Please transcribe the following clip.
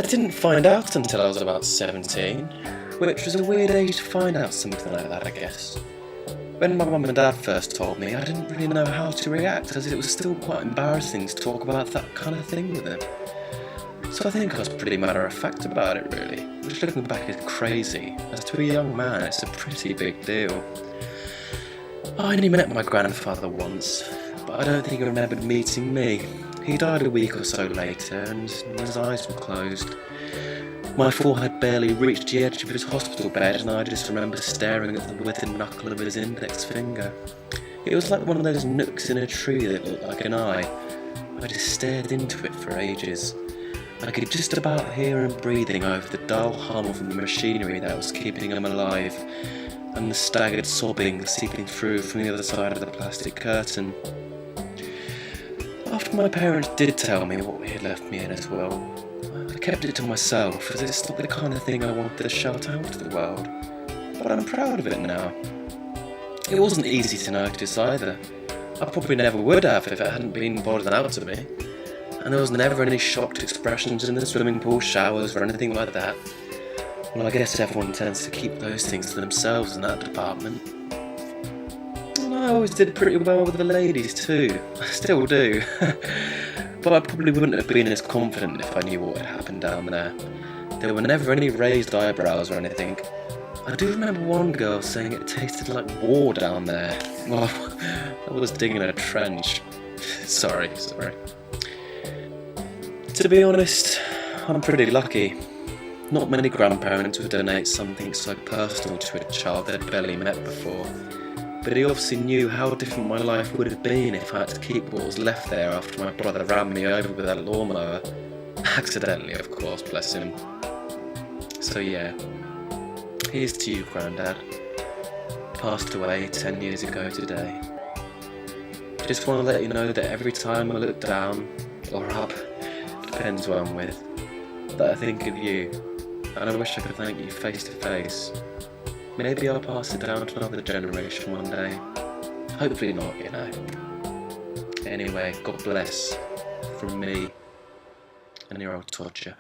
I didn't find out until I was about 17, which was a weird age to find out something like that, I guess. When my mum and dad first told me, I didn't really know how to react, as it was still quite embarrassing to talk about that kind of thing with them. So I think I was pretty matter-of-fact about it, really, which looking back is crazy, as to a young man it's a pretty big deal. I only met my grandfather once, but I don't think he remembered meeting me. He died a week or so later, and his eyes were closed. My forehead barely reached the edge of his hospital bed, and I just remember staring at the withered knuckle of his index finger. It was like one of those nooks in a tree that looked like an eye. I just stared into it for ages. I could just about hear him breathing over the dull hum of the machinery that was keeping him alive, and the staggered sobbing seeping through from the other side of the plastic curtain. After my parents did tell me what he had left me in as well, I kept it to myself, as it's not the kind of thing I wanted to shout out to the world. But I'm proud of it now. It wasn't easy to notice either. I probably never would have if it hadn't been pointed out to me. And there was never any shocked expressions in the swimming pool showers or anything like that. Well, I guess everyone tends to keep those things to themselves in that department. And I always did pretty well with the ladies too. I still do. But I probably wouldn't have been as confident if I knew what had happened down there. There were never any raised eyebrows or anything. I do remember one girl saying it tasted like war down there. Well, I was digging a trench. Sorry. To be honest, I'm pretty lucky. Not many grandparents would donate something so personal to a child they'd barely met before. But he obviously knew how different my life would have been if I had to keep what was left there after my brother ran me over with that lawnmower. Accidentally, of course, bless him. So yeah, here's to you, Grandad. Passed away 10 years ago today. Just want to let you know that every time I look down, or up, depends what I'm with, that I think of you, and I wish I could thank you face to face. Maybe I'll pass it down to another generation one day. Hopefully not, you know. Anyway, God bless. From me and your old Todger.